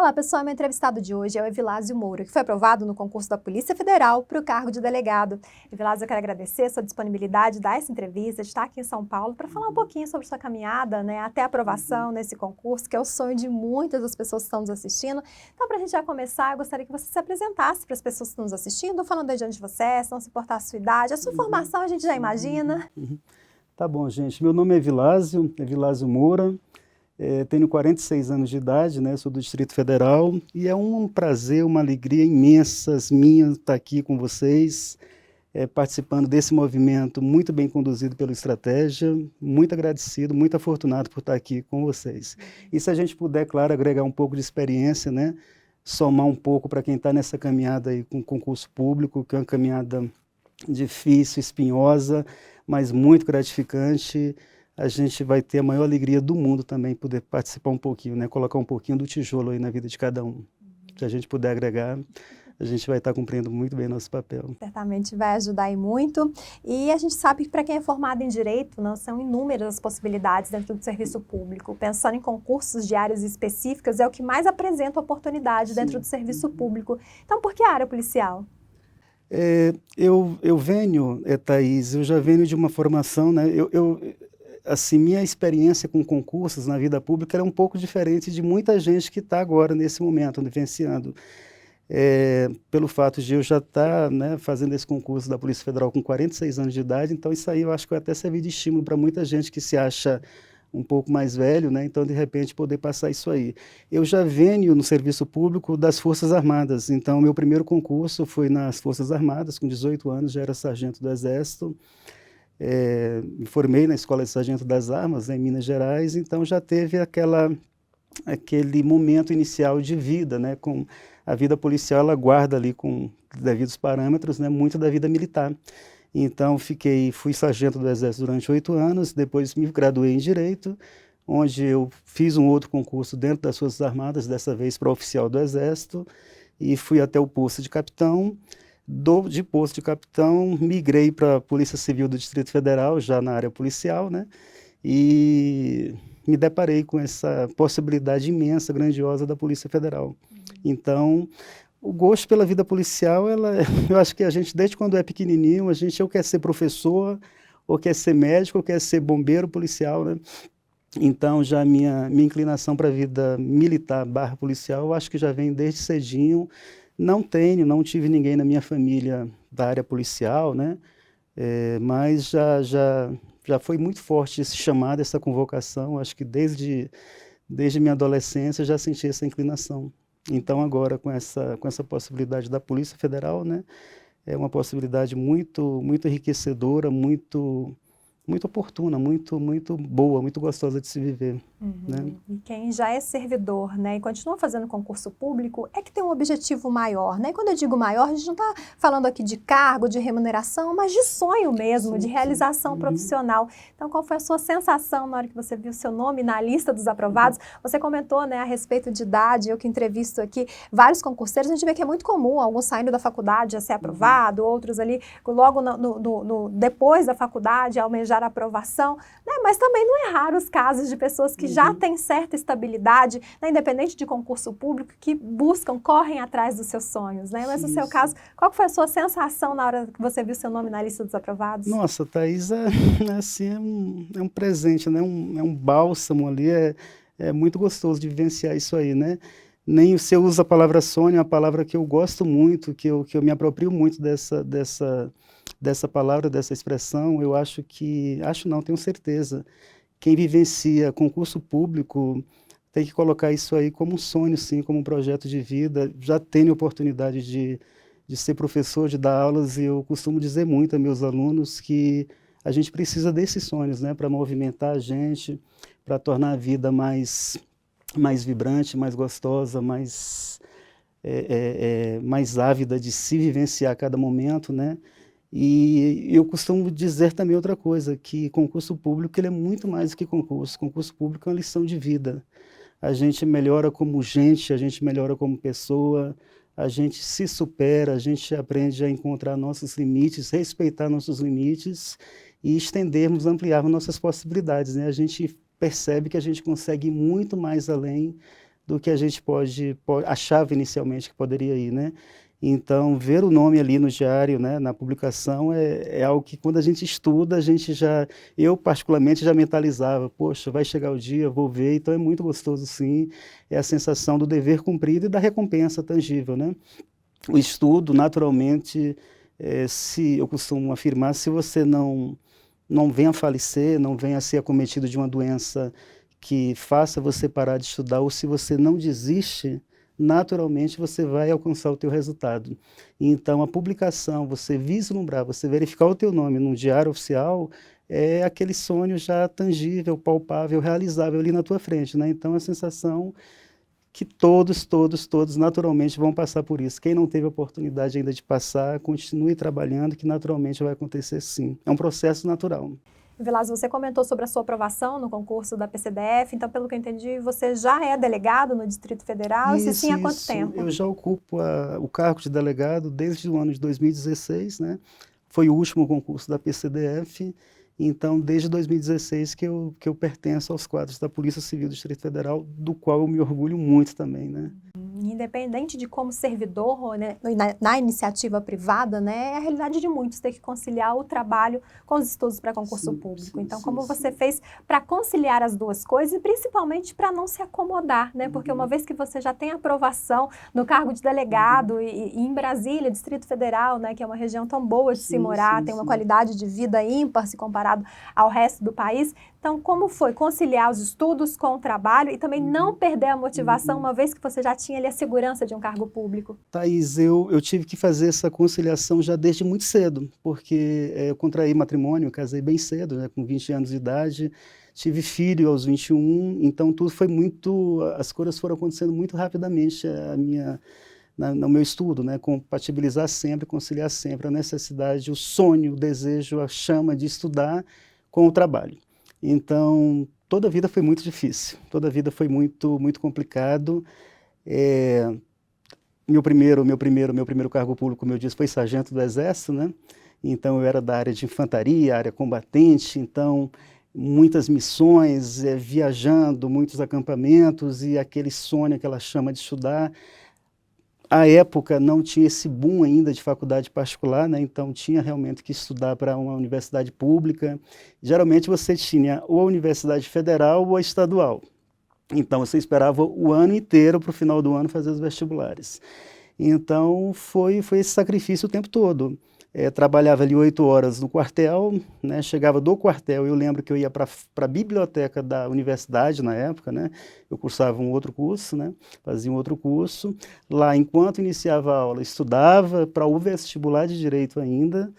Olá pessoal, meu entrevistado de hoje é o Evilásio Moura, que foi aprovado no concurso da Polícia Federal para o cargo de delegado. Evilásio, eu quero agradecer a sua disponibilidade de dar essa entrevista, de estar aqui em São Paulo, para falar um pouquinho sobre sua caminhada, até a aprovação nesse concurso, que é o sonho de muitas das pessoas que estão nos assistindo. Então, para a gente já começar, eu gostaria que você se apresentasse para as pessoas que estão nos assistindo, falando aí de onde você é, se não se importar a sua idade, a sua formação a gente já imagina. Tá bom, gente. Meu nome é Evilásio Moura. Tenho 46 anos de idade, né? Sou do Distrito Federal e é um prazer, uma alegria imensa minha estar aqui com vocês, participando desse movimento muito bem conduzido pela Estratégia. Muito agradecido, muito afortunado por estar aqui com vocês. E se a gente puder, claro, agregar um pouco de experiência, né? Somar um pouco para quem está nessa caminhada aí com concurso público, que é uma caminhada difícil, espinhosa, mas muito gratificante. A gente vai ter a maior alegria do mundo também poder participar um pouquinho, né? Colocar um pouquinho do tijolo aí na vida de cada um. Se a gente puder agregar, a gente vai estar cumprindo muito bem nosso papel. Certamente vai ajudar aí muito. E a gente sabe que para quem é formado em Direito, são inúmeras as possibilidades dentro do serviço público. Pensando em concursos de áreas específicas, é o que mais apresenta oportunidade dentro do serviço público. Então, por que a área policial? Eu venho, Thaís, eu já venho de uma formação, né? Assim, minha experiência com concursos na vida pública é um pouco diferente de muita gente que está agora, nesse momento, vivenciando. Pelo fato de eu já estar, né, fazendo esse concurso da Polícia Federal com 46 anos de idade, então isso aí eu acho que vai até servir de estímulo para muita gente que se acha um pouco mais velho, né? Então, de repente, poder passar isso aí. Eu já venho no serviço público das Forças Armadas, então, meu primeiro concurso foi nas Forças Armadas, com 18 anos, já era sargento do Exército. Me formei na Escola de Sargento das Armas, em Minas Gerais, então já teve aquele momento inicial de vida, né? Com a vida policial, ela guarda ali com devidos parâmetros, né? Muito da vida militar. Então, fui sargento do Exército durante 8 anos, depois me graduei em Direito, onde eu fiz um outro concurso dentro das Forças Armadas, dessa vez para oficial do Exército, e fui até o posto de capitão. De posto de capitão, migrei para a Polícia Civil do Distrito Federal, já na área policial, né? E me deparei com essa possibilidade imensa, grandiosa da Polícia Federal. Então, o gosto pela vida policial, eu acho que a gente, desde quando é pequenininho, a gente ou quer ser professor, ou quer ser médico, ou quer ser bombeiro policial, né? Então, já a minha inclinação para a vida militar / policial, eu acho que já vem desde cedinho. Não tive ninguém na minha família da área policial, né? Mas já foi muito forte esse chamado, essa convocação. Acho que desde minha adolescência eu já senti essa inclinação. Então, agora, com essa possibilidade da Polícia Federal, né? É uma possibilidade muito, muito enriquecedora, muito oportuna, muito boa, muito gostosa de se viver. Né? E quem já é servidor, e continua fazendo concurso público, é que tem um objetivo maior, E quando eu digo maior, a gente não está falando aqui de cargo, de remuneração, mas de sonho mesmo, de realização profissional. Então, qual foi a sua sensação na hora que você viu seu nome na lista dos aprovados? Você comentou, a respeito de idade, eu que entrevisto aqui vários concurseiros, a gente vê que é muito comum, alguns saindo da faculdade a ser aprovado, outros ali logo depois da faculdade almejar a aprovação, mas também não é raro os casos de pessoas que já têm certa estabilidade, independente de concurso público, que correm atrás dos seus sonhos, Mas no seu caso, qual foi a sua sensação na hora que você viu seu nome na lista dos aprovados? Nossa, Thaís, assim, é um presente, né? É um bálsamo ali, é muito gostoso de vivenciar isso aí, né? Nem você usa a palavra sonho, é uma palavra que eu gosto muito, que eu me aproprio muito dessa palavra, dessa expressão. Eu tenho certeza. Quem vivencia concurso público tem que colocar isso aí como um sonho, sim, como um projeto de vida. Já tenho oportunidade de ser professor, de dar aulas, e eu costumo dizer muito a meus alunos que a gente precisa desses sonhos, né, para movimentar a gente, para tornar a vida mais vibrante, mais gostosa, mais ávida de se vivenciar a cada momento, né? E eu costumo dizer também outra coisa, que concurso público ele é muito mais do que concurso. Concurso público é uma lição de vida. A gente melhora como gente, a gente melhora como pessoa, a gente se supera, a gente aprende a encontrar nossos limites, respeitar nossos limites e estendermos, ampliarmos nossas possibilidades, né? A gente percebe que a gente consegue ir muito mais além do que a gente achava inicialmente que poderia ir, né? Então, ver o nome ali no diário, né, na publicação, é algo que quando a gente estuda, eu particularmente já mentalizava, poxa, vai chegar o dia, vou ver, então é muito gostoso sim, é a sensação do dever cumprido e da recompensa tangível, né? O estudo, naturalmente, se eu costumo afirmar, se você não venha a falecer, não venha a ser acometido de uma doença que faça você parar de estudar, ou se você não desiste, naturalmente você vai alcançar o teu resultado. Então, a publicação, você vislumbrar, você verificar o teu nome num diário oficial, é aquele sonho já tangível, palpável, realizável ali na tua frente, né? Então, a sensação que todos naturalmente vão passar por isso. Quem não teve a oportunidade ainda de passar, continue trabalhando, que naturalmente vai acontecer sim. É um processo natural. Vilas, você comentou sobre a sua aprovação no concurso da PCDF, então, pelo que eu entendi, você já é delegado no Distrito Federal, e se sim, há quanto tempo? Eu já ocupo o cargo de delegado desde o ano de 2016, né? Foi o último concurso da PCDF, então desde 2016 que eu pertenço aos quadros da Polícia Civil do Distrito Federal, do qual eu me orgulho muito também, né? Independente de como servidor, né, na iniciativa privada, né, é a realidade de muitos ter que conciliar o trabalho com os estudos para concurso público. Então, como você fez para conciliar as duas coisas e principalmente para não se acomodar, né? Porque uma vez que você já tem aprovação no cargo de delegado e em Brasília, Distrito Federal, né, que é uma região tão boa de se morar, tem uma qualidade de vida ímpar se comparado ao resto do país. Então, como foi conciliar os estudos com o trabalho e também não perder a motivação, uma vez que você já tinha ali a segurança de um cargo público? Thaís, eu tive que fazer essa conciliação já desde muito cedo, porque eu contraí matrimônio, eu casei bem cedo, né, com 20 anos de idade, tive filho aos 21, então tudo foi as coisas foram acontecendo muito rapidamente no meu estudo, né, compatibilizar sempre, conciliar sempre a necessidade, o sonho, o desejo, a chama de estudar com o trabalho. Então, toda a vida foi muito difícil, toda a vida foi muito complicado. Meu primeiro cargo público, como eu disse, foi sargento do Exército, né? Então, eu era da área de infantaria, área combatente, então, muitas missões, viajando, muitos acampamentos e aquele sonho, aquela chama de estudar. À época não tinha esse boom ainda de faculdade particular, né? Então tinha realmente que estudar para uma universidade pública. Geralmente você tinha ou a universidade federal ou a estadual. Então você esperava o ano inteiro para o final do ano fazer os vestibulares. Então foi esse sacrifício o tempo todo. Trabalhava ali 8 horas no quartel, né? Chegava do quartel, eu lembro que eu ia para a biblioteca da universidade na época, né? Eu cursava um outro curso, né? Fazia um outro curso. Lá, enquanto iniciava a aula, estudava para o vestibular de Direito ainda,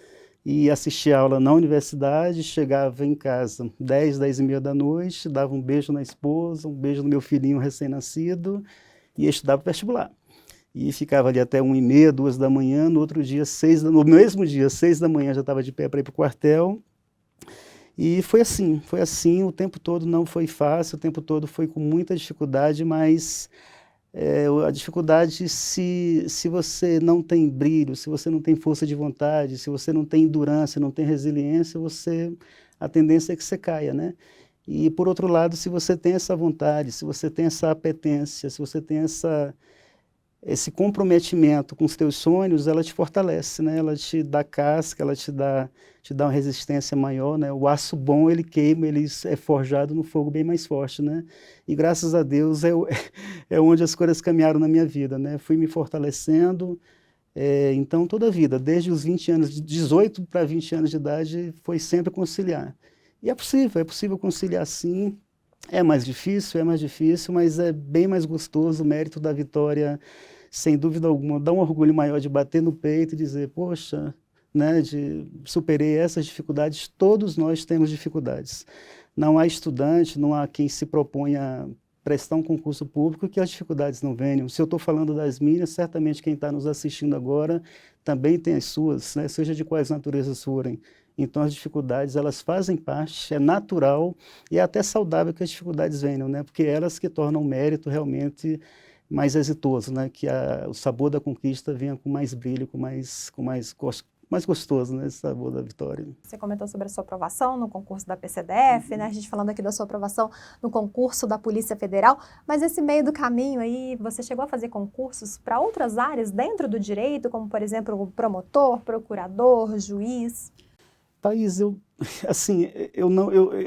e assistia a aula na universidade, chegava em casa 10 e meia da noite, dava um beijo na esposa, um beijo no meu filhinho recém-nascido, e estudava para o vestibular. E ficava ali até 1h30, 2 da manhã, no outro dia, no mesmo dia, 6 da manhã, já estava de pé para ir para o quartel. E foi assim, o tempo todo não foi fácil, o tempo todo foi com muita dificuldade, mas a dificuldade, se você não tem brilho, se você não tem força de vontade, se você não tem endurance, não tem resiliência, a tendência é que você caia, né? E, por outro lado, se você tem essa vontade, se você tem essa apetência, se você tem esse comprometimento com os teus sonhos, ela te fortalece, né? Ela te dá casca, ela te dá uma resistência maior, né? O aço bom, ele queima, ele é forjado no fogo bem mais forte, né? E graças a Deus é onde as coisas caminharam na minha vida, né? Fui me fortalecendo, então toda a vida, desde os 20 anos, de 18 para 20 anos de idade, foi sempre conciliar. E é possível conciliar sim. É mais difícil, mas é bem mais gostoso. O mérito da vitória, sem dúvida alguma, dá um orgulho maior de bater no peito e dizer, poxa, né, superei essas dificuldades. Todos nós temos dificuldades. Não há estudante, não há quem se proponha prestar um concurso público que as dificuldades não venham. Se eu estou falando das minhas, certamente quem está nos assistindo agora também tem as suas, né, seja de quais naturezas forem. Então as dificuldades, elas fazem parte, é natural e é até saudável que as dificuldades venham, né? Porque elas que tornam o mérito realmente mais exitoso, né? Que o sabor da conquista venha com mais brilho, com mais mais gostoso, né, esse sabor da vitória. Você comentou sobre a sua aprovação no concurso da PCDF, né? A gente falando aqui da sua aprovação no concurso da Polícia Federal, mas esse meio do caminho aí, você chegou a fazer concursos para outras áreas dentro do direito, como, por exemplo, promotor, procurador, juiz? Thaís, assim,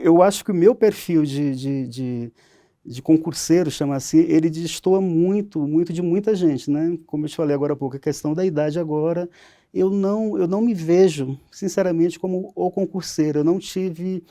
eu acho que o meu perfil de concurseiro, chama assim, ele destoa muito de muita gente, né? Como eu te falei agora há pouco, a questão da idade agora, eu não me vejo, sinceramente, como o concurseiro. Eu não tive,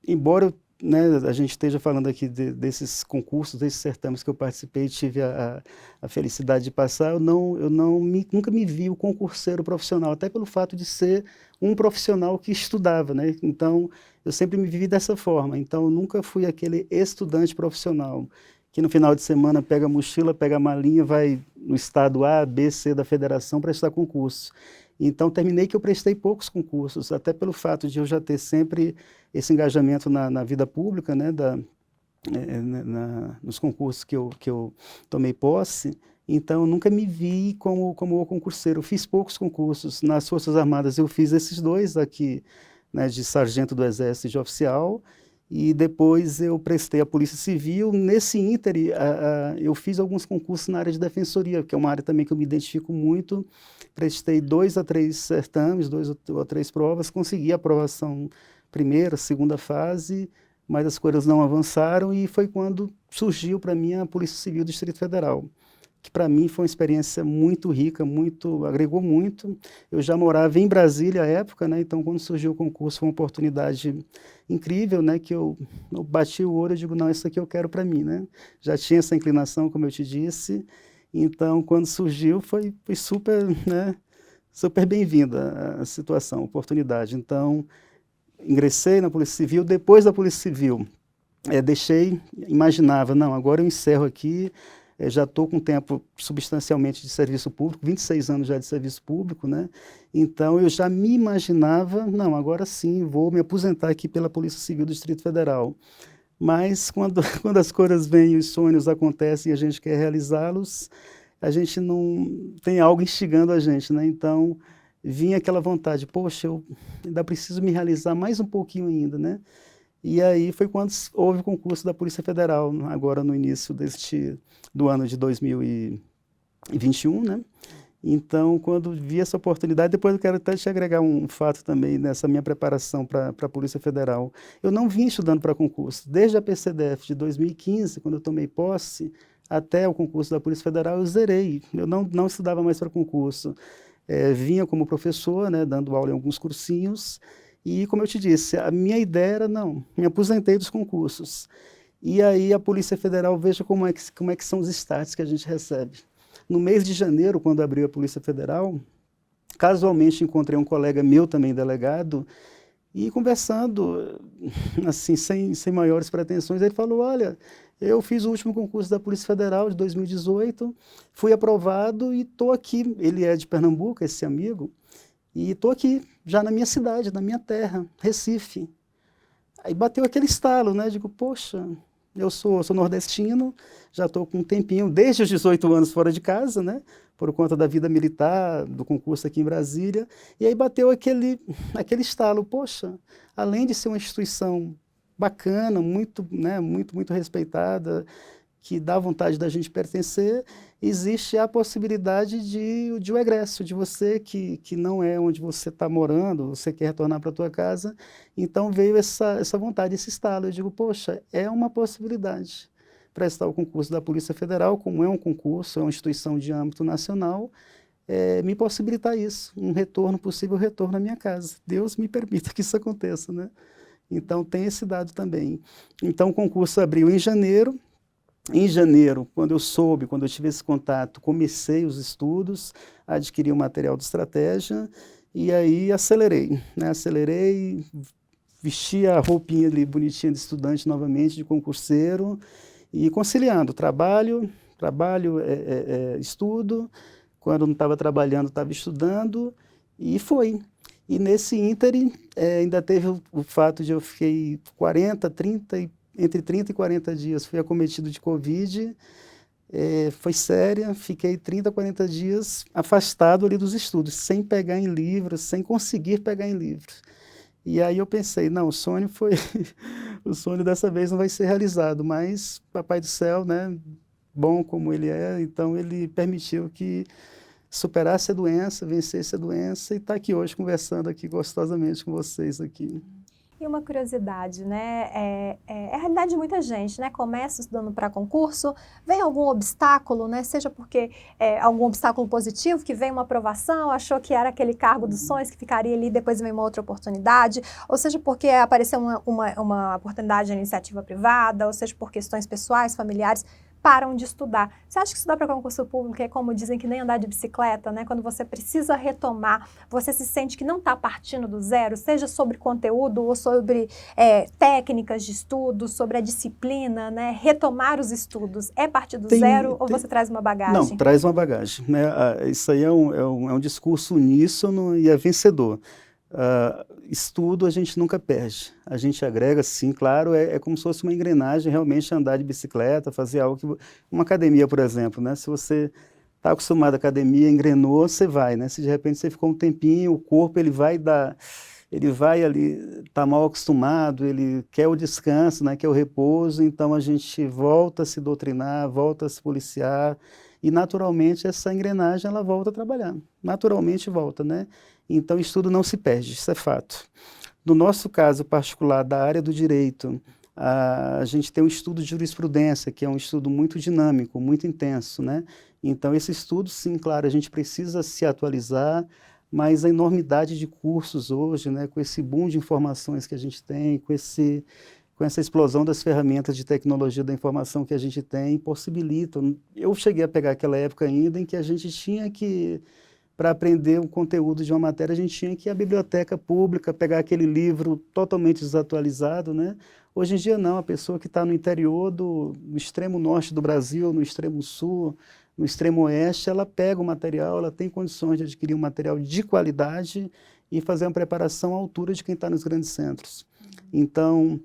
embora né, a gente esteja falando aqui desses concursos, desses certames que eu participei, tive a felicidade de passar, nunca me vi o concurseiro profissional, até pelo fato de ser um profissional que estudava, né? Então, eu sempre me vivi dessa forma. Então, eu nunca fui aquele estudante profissional que no final de semana pega a mochila, pega a malinha, vai no estado A, B, C da federação para estudar concurso. Então, terminei que eu prestei poucos concursos, até pelo fato de eu já ter sempre esse engajamento na vida pública, né, nos concursos que eu tomei posse. Então, eu nunca me vi como o concurseiro. Eu fiz poucos concursos. Nas Forças Armadas, eu fiz esses dois aqui, né, de sargento do Exército e de oficial, e depois eu prestei a Polícia Civil. Nesse íntere, eu fiz alguns concursos na área de defensoria, que é uma área também que eu me identifico muito. Prestei 2 a 3 certames, 2 a 3 provas, consegui a aprovação primeira, segunda fase, mas as coisas não avançaram e foi quando surgiu para mim a Polícia Civil do Distrito Federal, que para mim foi uma experiência muito rica, agregou muito. Eu já morava em Brasília à época, né? Então quando surgiu o concurso foi uma oportunidade incrível, né? Que eu bati o olho e digo, não, isso aqui eu quero para mim, né? Já tinha essa inclinação, como eu te disse, então quando surgiu foi super, né? Super bem-vinda a situação, a oportunidade. Então ingressei na Polícia Civil. Depois da Polícia Civil, imaginava, não, agora eu encerro aqui. Já estou com tempo substancialmente de serviço público, 26 anos já de serviço público, né? Então eu já me imaginava, não, agora sim, vou me aposentar aqui pela Polícia Civil do Distrito Federal. Mas quando as coisas vêm, os sonhos acontecem e a gente quer realizá-los, a gente não tem algo instigando a gente, né? Então vinha aquela vontade, poxa, eu ainda preciso me realizar mais um pouquinho ainda, né? E aí foi quando houve o concurso da Polícia Federal, agora no início do ano de 2021, né? Então, quando vi essa oportunidade, depois eu quero até te agregar um fato também nessa minha preparação para a Polícia Federal. Eu não vim estudando para concurso. Desde a PCDF de 2015, quando eu tomei posse, até o concurso da Polícia Federal, eu zerei. Eu não estudava mais para concurso. Vinha como professor, né, dando aula em alguns cursinhos. E, como eu te disse, a minha ideia era, não, me aposentei dos concursos. E aí a Polícia Federal, veja como é que são os starts que a gente recebe. No mês de janeiro, quando abriu a Polícia Federal, casualmente encontrei um colega meu também, delegado, e conversando, assim, sem maiores pretensões, ele falou, olha, eu fiz o último concurso da Polícia Federal de 2018, fui aprovado e estou aqui. Ele é de Pernambuco, esse amigo, e estou aqui, já na minha cidade, na minha terra, Recife. Aí bateu aquele estalo, né? Digo, poxa, eu sou nordestino, já estou com um tempinho, desde os 18 anos fora de casa, né? Por conta da vida militar, do concurso aqui em Brasília. E aí bateu aquele estalo, poxa, além de ser uma instituição bacana, muito, né, muito respeitada, que dá vontade da gente pertencer, existe a possibilidade de um egresso, de você que não é onde você está morando, você quer retornar para a tua casa. Então veio essa vontade, esse estalo. Eu digo, poxa, é uma possibilidade prestar o concurso da Polícia Federal, como é um concurso, é uma instituição de âmbito nacional, me possibilitar isso, possível retorno à minha casa. Deus me permita que isso aconteça, né? Então tem esse dado também. Então o concurso abriu em janeiro. Em janeiro, quando eu tive esse contato, comecei os estudos, adquiri o material de estratégia e aí acelerei, né? Acelerei, vesti a roupinha ali bonitinha de estudante novamente, de concurseiro, e conciliando trabalho, estudo. Quando não estava trabalhando, estava estudando, e foi. E nesse ínterim, ainda teve o fato de eu fiquei entre 30 e 40 dias, fui acometido de Covid, foi séria, fiquei 30, 40 dias afastado ali dos estudos, sem pegar em livros, sem conseguir pegar em livros. E aí eu pensei, não, o sonho foi, o sonho dessa vez não vai ser realizado, mas Papai do Céu, né, bom como ele é, então ele permitiu que superasse a doença, vencesse a doença e está aqui hoje conversando aqui gostosamente com vocês aqui. E uma curiosidade, né? É a realidade de muita gente, né? Começa estudando para concurso, vem algum obstáculo, né? Seja porque algum obstáculo positivo, que vem uma aprovação, achou que era aquele cargo dos sonhos que ficaria ali, depois vem uma outra oportunidade, ou seja porque apareceu uma oportunidade de iniciativa privada, ou seja por questões pessoais, familiares, param de estudar. Você acha que estudar para concurso público é como dizem que nem andar de bicicleta, né? Quando você precisa retomar, você se sente que não está partindo do zero, seja sobre conteúdo ou sobre técnicas de estudo, sobre a disciplina, né? Retomar os estudos é partir do zero ou você traz uma bagagem? Não, traz uma bagagem, né? Isso aí é um discurso uníssono e é vencedor. Estudo a gente nunca perde, a gente agrega sim, claro, é como se fosse uma engrenagem realmente andar de bicicleta, fazer algo que, uma academia por exemplo, né, se você está acostumado à academia, engrenou, você vai, né, se de repente você ficou um tempinho, o corpo ele vai ali, está mal acostumado, ele quer o descanso, né, quer o repouso, então a gente volta a se doutrinar, volta a se policiar, e naturalmente essa engrenagem ela volta a trabalhar, naturalmente volta, né? Então o estudo não se perde, isso é fato. No nosso caso particular da área do direito, a gente tem um estudo de jurisprudência, que é um estudo muito dinâmico, muito intenso, né? Então esse estudo, sim, claro, a gente precisa se atualizar, mas a enormidade de cursos hoje, né, com esse boom de informações que a gente tem, com essa explosão das ferramentas de tecnologia da informação que a gente tem, possibilitam. Eu cheguei a pegar aquela época ainda em que a gente tinha que, para aprender um conteúdo de uma matéria, a gente tinha que ir à biblioteca pública, pegar aquele livro totalmente desatualizado, né? Hoje em dia não, a pessoa que está no interior, no extremo norte do Brasil, no extremo sul, no extremo oeste, ela pega o material, ela tem condições de adquirir um material de qualidade e fazer uma preparação à altura de quem está nos grandes centros. Então,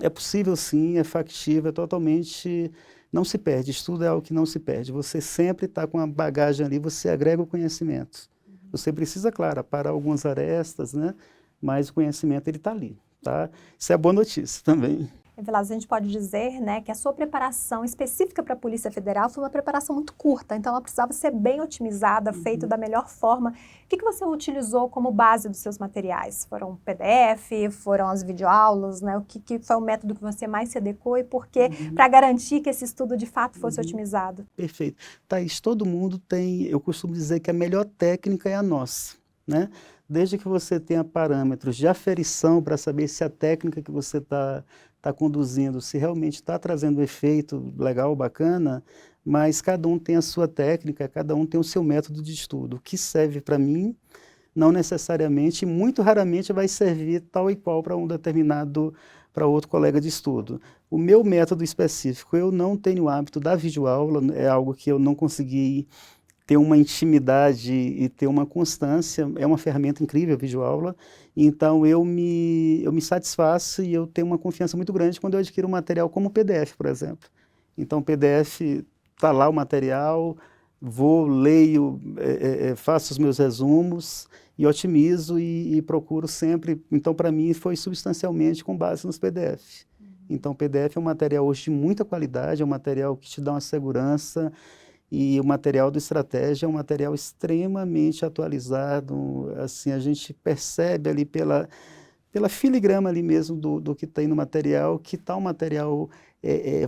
é possível sim, é factível, é totalmente... Não se perde, estudo é algo que não se perde. Você sempre está com a bagagem ali, você agrega o conhecimento. Você precisa, claro, parar algumas arestas, né? Mas o conhecimento ele está ali, tá? Isso é boa notícia também. Velasco, a gente pode dizer, né, que a sua preparação específica para a Polícia Federal foi uma preparação muito curta, então ela precisava ser bem otimizada, feita da melhor forma. O que você utilizou como base dos seus materiais? Foram PDF, foram as videoaulas, né? O que foi o método que você mais se adequou e por quê? Para garantir que esse estudo de fato fosse otimizado. Perfeito. Thaís, todo mundo tem, eu costumo dizer que a melhor técnica é a nossa, né? Desde que você tenha parâmetros de aferição para saber se a técnica que você está conduzindo, se realmente está trazendo efeito legal, bacana, mas cada um tem a sua técnica, cada um tem o seu método de estudo. O que serve para mim, não necessariamente, muito raramente vai servir tal e qual para um determinado, para outro colega de estudo. O meu método específico, eu não tenho o hábito da videoaula, é algo que eu não consegui ter uma intimidade e ter uma constância, é uma ferramenta incrível a videoaula, então eu me satisfaço e eu tenho uma confiança muito grande quando eu adquiro um material como o PDF, por exemplo. Então o PDF, está lá o material, vou, leio, faço os meus resumos e otimizo e procuro sempre, então para mim foi substancialmente com base nos PDF. Então o PDF é um material hoje de muita qualidade, é um material que te dá uma segurança. E o material do Estratégia é um material extremamente atualizado, assim, a gente percebe ali pela filigrama ali mesmo do que tem no material, que está um material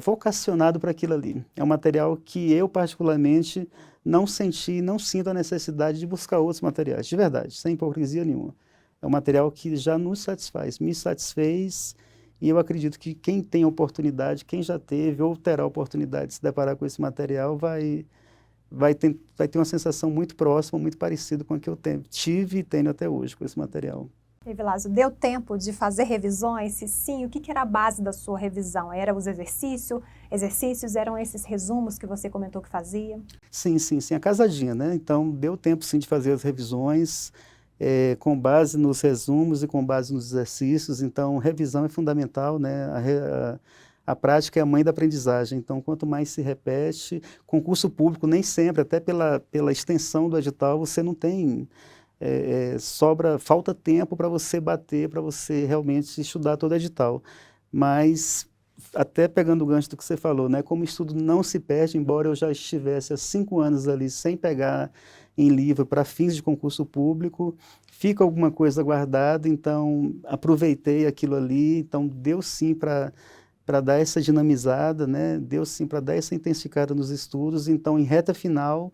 vocacionado para aquilo ali. É um material que eu, particularmente, não senti, não sinto a necessidade de buscar outros materiais, de verdade, sem hipocrisia nenhuma. É um material que já nos satisfaz, me satisfez, e eu acredito que quem tem oportunidade, quem já teve ou terá a oportunidade de se deparar com esse material, vai ter uma sensação muito próxima, muito parecida com a que eu tive e tenho até hoje com esse material. E Velasco, deu tempo de fazer revisões? Se sim, o que era a base da sua revisão? Eram os exercícios, eram esses resumos que você comentou que fazia? Sim, a casadinha, né? Então, deu tempo sim de fazer as revisões, com base nos resumos e com base nos exercícios. Então, revisão é fundamental, né? A prática é a mãe da aprendizagem, então quanto mais se repete, concurso público nem sempre, até pela extensão do edital, você não tem, falta tempo para você bater, para você realmente estudar todo edital. Mas, até pegando o gancho do que você falou, né, como o estudo não se perde, embora eu já estivesse há 5 anos ali sem pegar em livro para fins de concurso público, fica alguma coisa guardada, então aproveitei aquilo ali, então deu sim para dar essa dinamizada, né? Deu sim para dar essa intensificada nos estudos. Então, em reta final,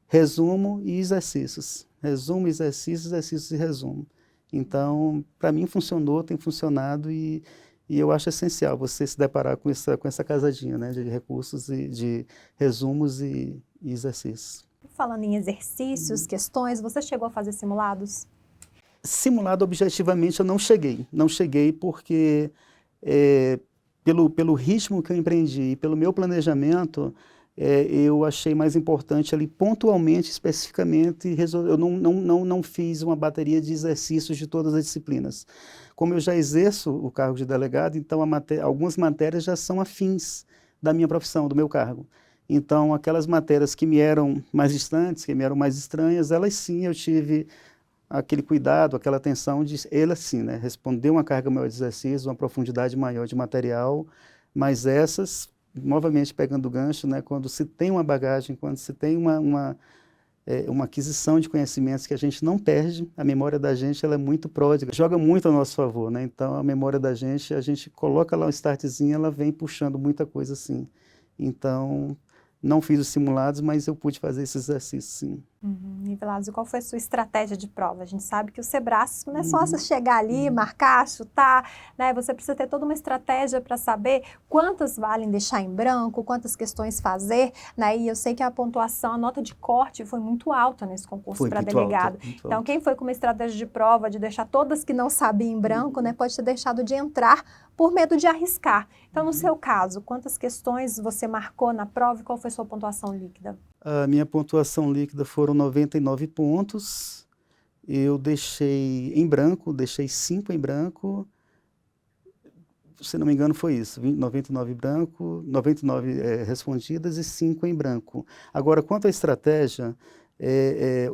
resumo e exercícios. Resumo, exercícios, exercícios e resumo. Então, para mim funcionou, tem funcionado e eu acho essencial você se deparar com essa casadinha, né? De recursos e de resumos e exercícios. Falando em exercícios, questões, você chegou a fazer simulados? Simulado, objetivamente, eu não cheguei porque... pelo ritmo que eu empreendi e pelo meu planejamento, eu achei mais importante ali pontualmente, especificamente, eu não fiz uma bateria de exercícios de todas as disciplinas. Como eu já exerço o cargo de delegado, então algumas matérias já são afins da minha profissão, do meu cargo. Então, aquelas matérias que me eram mais distantes, que me eram mais estranhas, elas sim eu tive aquele cuidado, aquela atenção de ele assim, né, responder uma carga maior de exercício, uma profundidade maior de material, mas essas, novamente pegando o gancho, né, quando se tem uma bagagem, quando se tem uma aquisição de conhecimentos que a gente não perde, a memória da gente ela é muito pródiga, joga muito a nosso favor, né, então a memória da gente, a gente coloca lá um startzinho, ela vem puxando muita coisa assim, então... Não fiz os simulados, mas eu pude fazer esses exercícios, sim. E, Vilásio, qual foi a sua estratégia de prova? A gente sabe que o Sebrasp não é só você chegar ali, marcar, chutar, né? Você precisa ter toda uma estratégia para saber quantas valem deixar em branco, quantas questões fazer, né? E eu sei que a pontuação, a nota de corte foi muito alta nesse concurso para delegado. Então, quem foi com uma estratégia de prova de deixar todas que não sabiam em branco, né, pode ter deixado de entrar por medo de arriscar. Então, no seu caso, quantas questões você marcou na prova e qual foi a sua pontuação líquida? A minha pontuação líquida foram 99 pontos. Eu deixei em branco, deixei 5 em branco. Se não me engano, foi isso. 99 branco, 99 respondidas e 5 em branco. Agora, quanto à estratégia,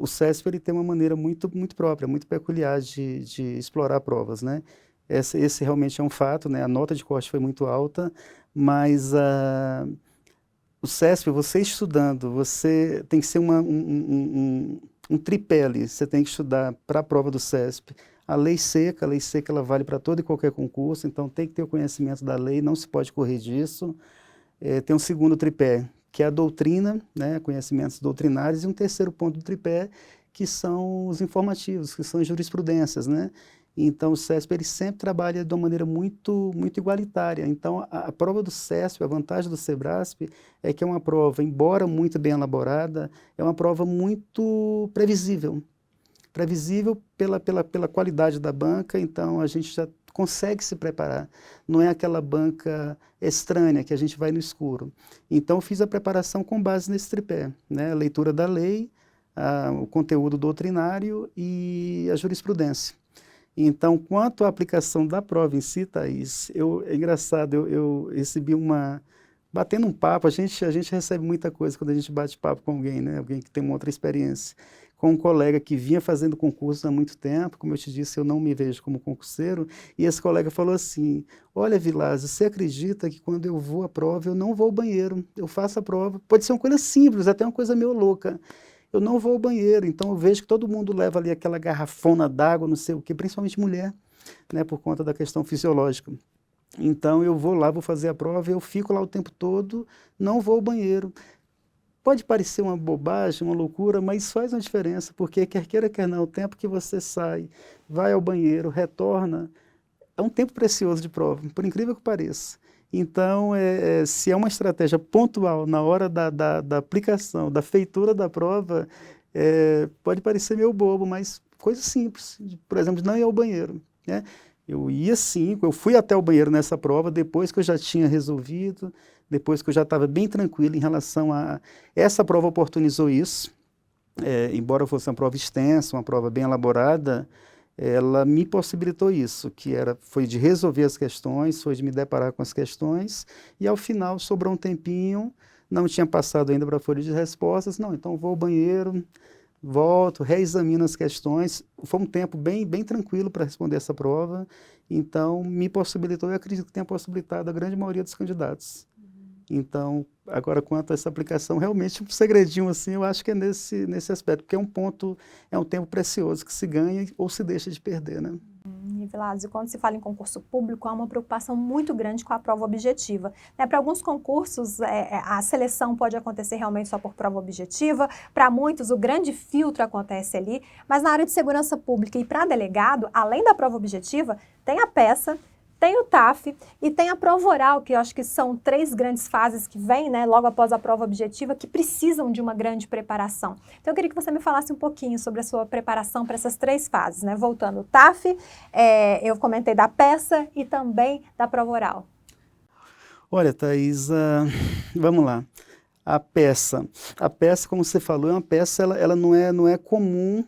o CESP ele tem uma maneira muito própria, muito peculiar de explorar provas, né? Esse realmente é um fato, né? A nota de corte foi muito alta, mas o CESP, você estudando, você tem que ser um tripé ali, você tem que estudar para a prova do CESP. A lei seca ela vale para todo e qualquer concurso, então tem que ter o conhecimento da lei, não se pode correr disso. Tem um segundo tripé, que é a doutrina, né? Conhecimentos doutrinários, e um terceiro ponto do tripé, que são os informativos, que são as jurisprudências, né? Então, o CESP ele sempre trabalha de uma maneira muito igualitária. Então, a prova do CESP, a vantagem do Sebrasp é que é uma prova, embora muito bem elaborada, é uma prova muito previsível. Previsível pela qualidade da banca, então a gente já consegue se preparar. Não é aquela banca estranha que a gente vai no escuro. Então, eu fiz a preparação com base nesse tripé, né? A leitura da lei, o conteúdo doutrinário e a jurisprudência. Então, quanto à aplicação da prova em si, Thaís, é engraçado, eu recebi batendo um papo, a gente recebe muita coisa quando a gente bate papo com alguém, né? Alguém que tem uma outra experiência. Com um colega que vinha fazendo concurso há muito tempo, como eu te disse, eu não me vejo como concurseiro, e esse colega falou assim, olha, Vilásio, você acredita que quando eu vou à prova, eu não vou ao banheiro, eu faço a prova, pode ser uma coisa simples, até uma coisa meio louca, eu não vou ao banheiro, então eu vejo que todo mundo leva ali aquela garrafona d'água, não sei o quê, principalmente mulher, né, por conta da questão fisiológica. Então eu vou lá, vou fazer a prova, eu fico lá o tempo todo, não vou ao banheiro. Pode parecer uma bobagem, uma loucura, mas faz uma diferença, porque quer queira, quer não, o tempo que você sai, vai ao banheiro, retorna, é um tempo precioso de prova, por incrível que pareça. Então, se é uma estratégia pontual na hora da aplicação, da feitura da prova, pode parecer meio bobo, mas coisa simples, por exemplo, de não ir ao banheiro, né? Eu ia sim, eu fui até o banheiro nessa prova, depois que eu já tinha resolvido, depois que eu já estava bem tranquilo em relação a... Essa prova oportunizou isso, embora fosse uma prova extensa, uma prova bem elaborada, ela me possibilitou isso, foi de resolver as questões, foi de me deparar com as questões, e ao final sobrou um tempinho, não tinha passado ainda para a folha de respostas, não, então vou ao banheiro, volto, reexamino as questões, foi um tempo bem tranquilo para responder essa prova, então me possibilitou, eu acredito que tenha possibilitado a grande maioria dos candidatos. Então, agora quanto a essa aplicação, realmente um segredinho assim, eu acho que é nesse aspecto, porque é um tempo precioso que se ganha ou se deixa de perder, né? Vilásio, quando se fala em concurso público, há uma preocupação muito grande com a prova objetiva. Né? Para alguns concursos, a seleção pode acontecer realmente só por prova objetiva, para muitos o grande filtro acontece ali, mas na área de segurança pública e para delegado, além da prova objetiva, tem a peça, tem o TAF e tem a prova oral, que eu acho que são 3 grandes fases que vêm, né, logo após a prova objetiva, que precisam de uma grande preparação. Então, eu queria que você me falasse um pouquinho sobre a sua preparação para essas 3 fases, né? Voltando, o TAF, eu comentei da peça e também da prova oral. Olha, Thaís, vamos lá. A peça, como você falou, é uma peça, ela não é comum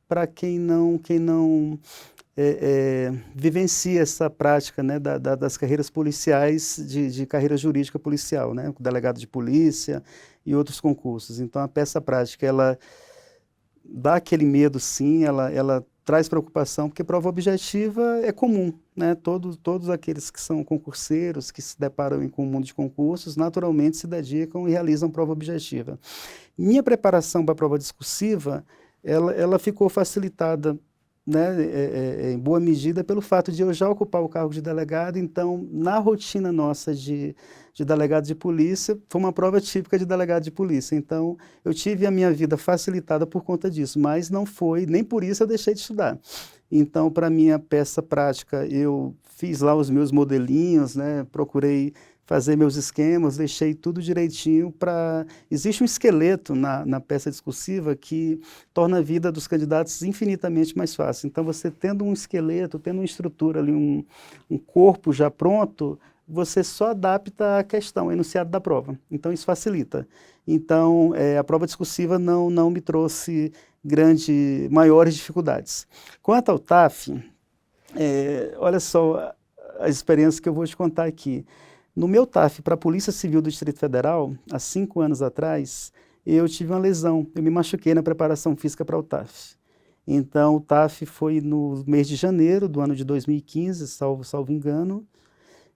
para quem não vivencia essa prática, né, das carreiras policiais, de carreira jurídica policial, né, delegado de polícia e outros concursos. Então, a peça prática, ela dá aquele medo, sim, ela traz preocupação, porque prova objetiva é comum, né, todos aqueles que são concurseiros, que se deparam com o mundo de concursos, naturalmente se dedicam e realizam prova objetiva. Minha preparação para a prova discursiva, ela ficou facilitada, né, em boa medida pelo fato de eu já ocupar o cargo de delegado, então na rotina nossa de delegado de polícia, foi uma prova típica de delegado de polícia, então eu tive a minha vida facilitada por conta disso, mas não foi, nem por isso eu deixei de estudar. Então, para minha peça prática, eu fiz lá os meus modelinhos, né, procurei fazer meus esquemas, deixei tudo direitinho para... Existe um esqueleto na peça discursiva que torna a vida dos candidatos infinitamente mais fácil. Então, você tendo um esqueleto, tendo uma estrutura ali, um corpo já pronto, você só adapta a questão, o enunciado da prova. Então, isso facilita. Então, a prova discursiva não me trouxe maiores dificuldades. Quanto ao TAF, olha só a experiência que eu vou te contar aqui. No meu TAF para a Polícia Civil do Distrito Federal, há 5 anos atrás, eu tive uma lesão, eu me machuquei na preparação física para o TAF. Então, o TAF foi no mês de janeiro do ano de 2015, salvo engano,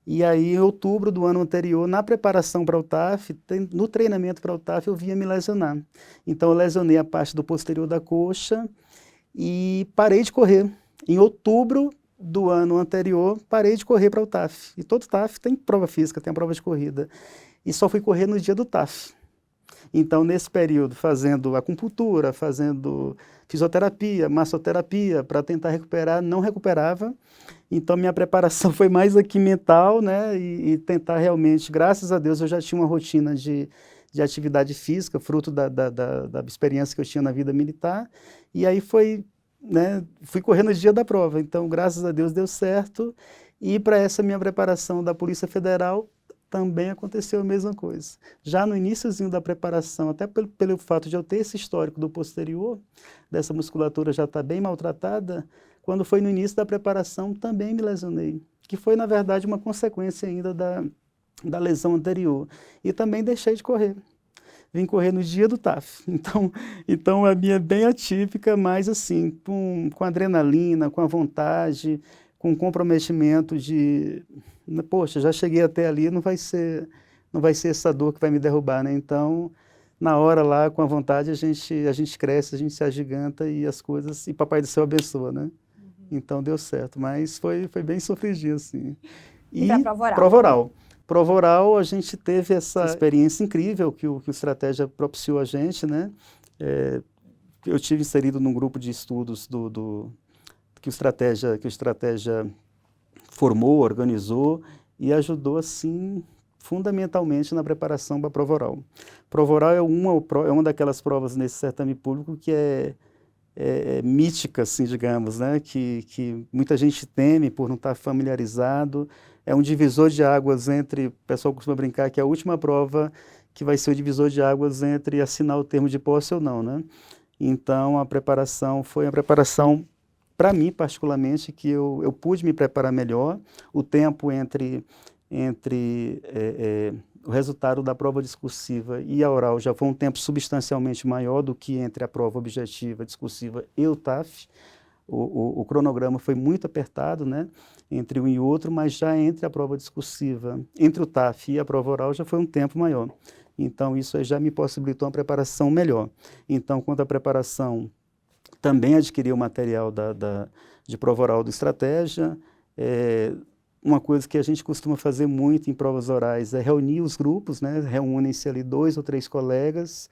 e aí em outubro do ano anterior, na preparação para o TAF, no treinamento para o TAF, eu vinha me lesionar. Então, eu lesionei a parte do posterior da coxa e parei de correr. Em outubro do ano anterior, parei de correr para o TAF. E todo TAF tem prova física, tem a prova de corrida. E só fui correr no dia do TAF. Então, nesse período, fazendo acupuntura, fazendo fisioterapia, massoterapia, para tentar recuperar, não recuperava. Então, minha preparação foi mais aqui mental, né? E tentar realmente, graças a Deus, eu já tinha uma rotina de atividade física, fruto da experiência que eu tinha na vida militar. E aí foi... né, fui correr no dia da prova, então graças a Deus deu certo, e para essa minha preparação da Polícia Federal também aconteceu a mesma coisa. Já no iniciozinho da preparação, até pelo fato de eu ter esse histórico do posterior, dessa musculatura já estar bem maltratada, quando foi no início da preparação também me lesionei, que foi na verdade uma consequência ainda da lesão anterior, e também deixei de correr. Vim correr no dia do TAF. Então a minha é bem atípica, mas assim, com adrenalina, com a vontade, com comprometimento de, poxa, já cheguei até ali, não vai ser essa dor que vai me derrubar, né? Então, na hora lá, com a vontade, a gente cresce, a gente se agiganta e as coisas, e Papai do Céu abençoa, né? Então deu certo, mas foi bem sofridinho, assim. E para prova oral? Prova oral. Prova oral, a gente teve essa experiência incrível que o Estratégia propiciou a gente, né? Eu tive inserido num grupo de estudos que o Estratégia formou, organizou e ajudou, assim, fundamentalmente na preparação para a prova oral. Prova oral é uma daquelas provas nesse certame público que é mítica, assim, digamos, né? Que muita gente teme por não estar familiarizado. É um divisor de águas entre, o pessoal costuma brincar que é a última prova que vai ser o divisor de águas entre assinar o termo de posse ou não, né? Então, a preparação foi uma preparação para mim, particularmente, que eu pude me preparar melhor. O tempo entre o resultado da prova discursiva e a oral já foi um tempo substancialmente maior do que entre a prova objetiva, discursiva e o TAF. O cronograma foi muito apertado, né, entre um e outro, mas já entre a prova discursiva, entre o TAF e a prova oral já foi um tempo maior. Então, isso aí já me possibilitou uma preparação melhor. Então, quanto à preparação, também adquiri o material de prova oral do Estratégia. Uma coisa que a gente costuma fazer muito em provas orais é reunir os grupos, né? Reúnem-se ali 2 ou 3 colegas,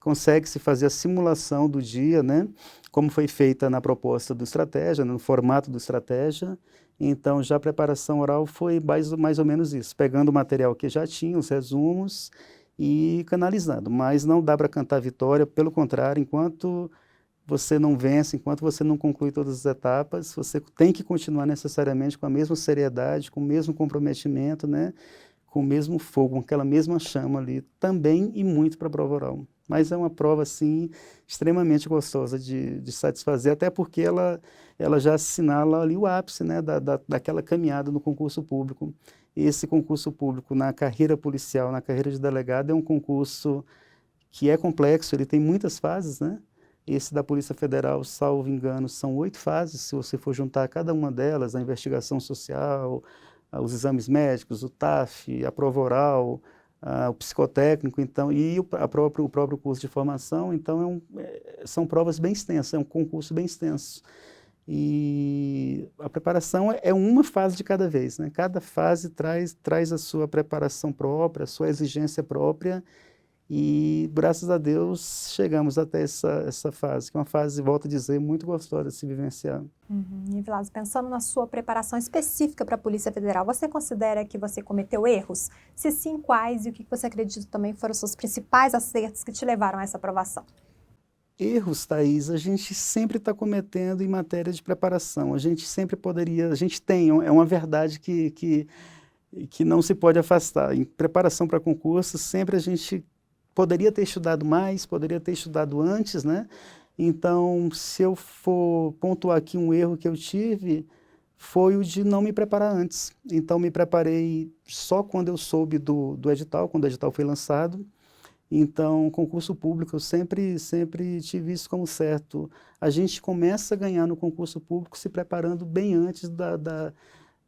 consegue-se fazer a simulação do dia, né? Como foi feita na proposta do Estratégia, no formato do Estratégia. Então, já a preparação oral foi mais ou menos isso, pegando o material que já tinha, os resumos, e canalizando. Mas não dá para cantar vitória, pelo contrário, enquanto você não vence, enquanto você não conclui todas as etapas, você tem que continuar necessariamente com a mesma seriedade, com o mesmo comprometimento, né? Com o mesmo fogo, com aquela mesma chama ali, também e muito para a prova oral. Mas é uma prova, assim, extremamente gostosa de satisfazer, até porque ela já assinala ali o ápice, né, daquela caminhada no concurso público. Esse concurso público na carreira policial, na carreira de delegado, é um concurso que é complexo, ele tem muitas fases, né? Esse da Polícia Federal, salvo engano, são 8 fases, se você for juntar cada uma delas, a investigação social, os exames médicos, o TAF, a prova oral, o psicotécnico, então, e o próprio curso de formação. Então, são provas bem extensas, é um concurso bem extenso. E a preparação é uma fase de cada vez, né? Cada fase traz a sua preparação própria, a sua exigência própria. E, graças a Deus, chegamos até essa fase, que é uma fase, volto a dizer, muito gostosa de se vivenciar. E, Vilazo, pensando na sua preparação específica para a Polícia Federal, você considera que você cometeu erros? Se sim, quais? E o que você acredita também foram os seus principais acertos que te levaram a essa aprovação? Erros, Thaís, a gente sempre está cometendo em matéria de preparação. A gente sempre poderia, a gente tem, é uma verdade que não se pode afastar. Em preparação para concurso, sempre a gente poderia ter estudado mais, poderia ter estudado antes, né? Então, se eu for pontuar aqui um erro que eu tive, foi o de não me preparar antes. Então, me preparei só quando eu soube do edital, quando o edital foi lançado. Então, concurso público, eu sempre tive isso como certo. A gente começa a ganhar no concurso público se preparando bem antes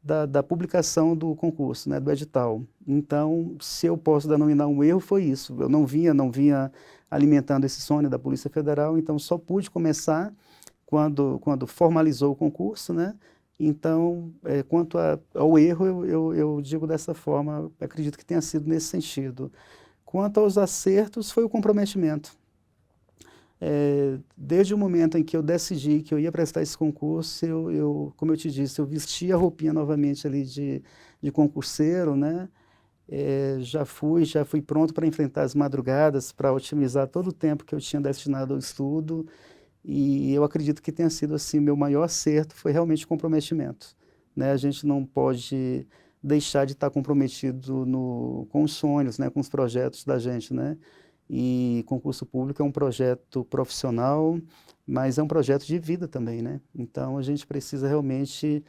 da publicação do concurso, né, do edital. Então, se eu posso denominar um erro, foi isso. Eu não vinha alimentando esse sonho da Polícia Federal, então só pude começar quando formalizou o concurso, né? Então, quanto ao erro, eu digo dessa forma, acredito que tenha sido nesse sentido. Quanto aos acertos, foi o comprometimento. Desde o momento em que eu decidi que eu ia prestar esse concurso, como eu te disse, eu vesti a roupinha novamente ali de concurseiro, né? Já fui pronto para enfrentar as madrugadas, para otimizar todo o tempo que eu tinha destinado ao estudo, e eu acredito que tenha sido assim, meu maior acerto foi realmente o comprometimento, né? A gente não pode deixar de estar comprometido com os sonhos, né? Com os projetos da gente, né? E concurso público é um projeto profissional, mas é um projeto de vida também, né? Então, a gente precisa realmente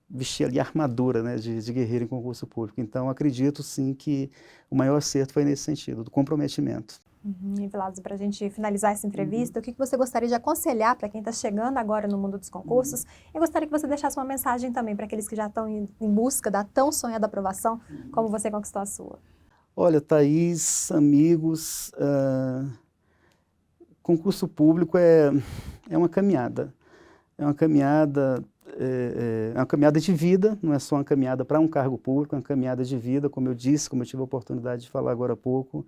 vestir ali a armadura, né, de guerreiro em concurso público. Então, acredito, sim, que o maior acerto foi nesse sentido, do comprometimento. E, Vilazo, para a gente finalizar essa entrevista, o que você gostaria de aconselhar para quem está chegando agora no mundo dos concursos? Eu gostaria que você deixasse uma mensagem também para aqueles que já estão em busca da tão sonhada aprovação, como você conquistou a sua. Olha, Thaís, amigos, concurso público é uma caminhada. É uma caminhada de vida, não é só uma caminhada para um cargo público, é uma caminhada de vida, como eu disse, como eu tive a oportunidade de falar agora há pouco.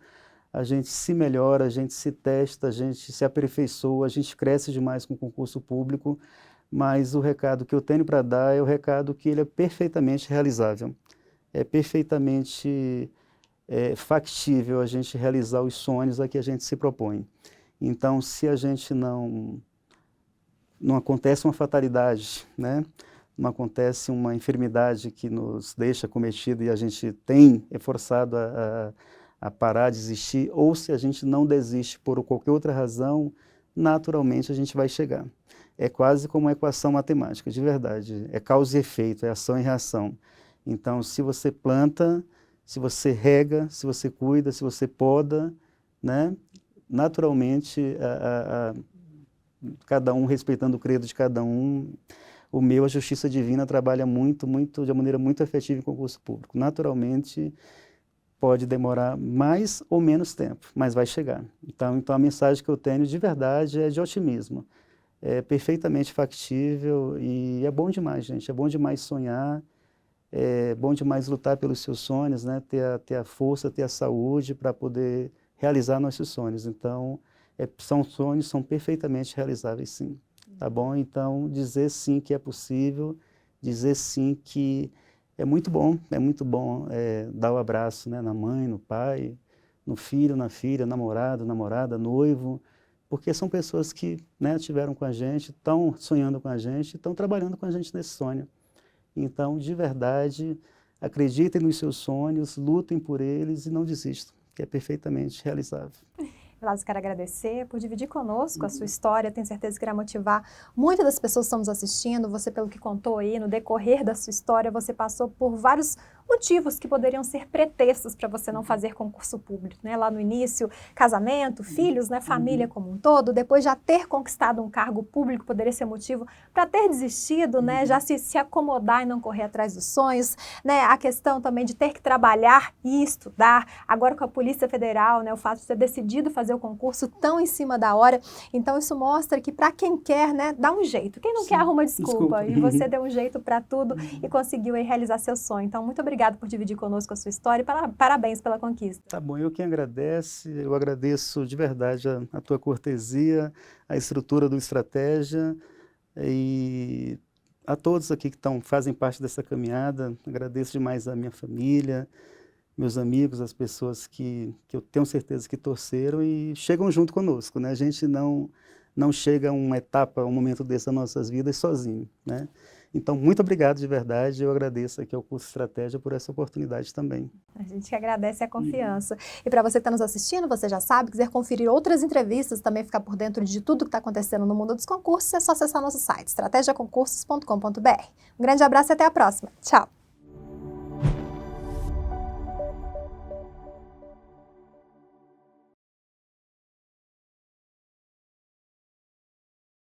A gente se melhora, a gente se testa, a gente se aperfeiçoa, a gente cresce demais com o concurso público, mas o recado que eu tenho para dar é o recado que ele é perfeitamente realizável. É perfeitamente factível a gente realizar os sonhos a que a gente se propõe. Então, se a gente não acontece uma fatalidade, né? Não acontece uma enfermidade que nos deixa cometido e a gente é forçado a parar, desistir, ou se a gente não desiste por qualquer outra razão, naturalmente a gente vai chegar. É quase como uma equação matemática, de verdade. É causa e efeito, é ação e reação. Então, se você planta, se você rega, se você cuida, se você poda, né, naturalmente, cada um respeitando o credo de cada um, o meu, a justiça divina, trabalha muito, de uma maneira muito efetiva em concurso público. Naturalmente, pode demorar mais ou menos tempo, mas vai chegar. Então a mensagem que eu tenho de verdade é de otimismo. É perfeitamente factível e é bom demais, gente. É bom demais sonhar, é bom demais lutar pelos seus sonhos, né? Ter a força, ter a saúde para poder realizar nossos sonhos. Então, são sonhos, são perfeitamente realizáveis, sim. Tá bom? Então, dizer sim que é possível, dizer sim que é muito bom dar o abraço, né, na mãe, no pai, no filho, na filha, namorado, namorada, noivo, porque são pessoas que, né, estiveram com a gente, estão sonhando com a gente, estão trabalhando com a gente nesse sonho. Então, de verdade, acreditem nos seus sonhos, lutem por eles e não desistam, que é perfeitamente realizável. Velasco, quero agradecer por dividir conosco a sua história. Tenho certeza que irá motivar muitas das pessoas que estão nos assistindo. Você, pelo que contou aí, no decorrer da sua história, você passou por vários motivos que poderiam ser pretextos para você não fazer concurso público, né? Lá no início, casamento, filhos, né? Família como um todo. Depois, já ter conquistado um cargo público poderia ser motivo para ter desistido, né? Já se acomodar e não correr atrás dos sonhos, né? A questão também de ter que trabalhar e estudar. Agora com a Polícia Federal, né? O fato de ter decidido fazer o concurso tão em cima da hora. Então, isso mostra que para quem quer, né? Dá um jeito. Quem não quer, arruma desculpa. E você deu um jeito para tudo e conseguiu aí realizar seu sonho. Então, muito obrigado por dividir conosco a sua história e parabéns pela conquista. Tá bom, eu quem agradece, eu agradeço de verdade a tua cortesia, a estrutura do Estratégia e a todos aqui que fazem parte dessa caminhada. Agradeço demais a minha família, meus amigos, as pessoas que eu tenho certeza que torceram e chegam junto conosco, né? A gente não chega a uma etapa, um momento desse das nossas vidas sozinho, né? Então, muito obrigado de verdade, eu agradeço aqui ao curso Estratégia por essa oportunidade também. A gente que agradece a confiança. E para você que está nos assistindo, você já sabe, quiser conferir outras entrevistas, também ficar por dentro de tudo que está acontecendo no mundo dos concursos, é só acessar nosso site, estrategiaconcursos.com.br. Um grande abraço e até a próxima. Tchau!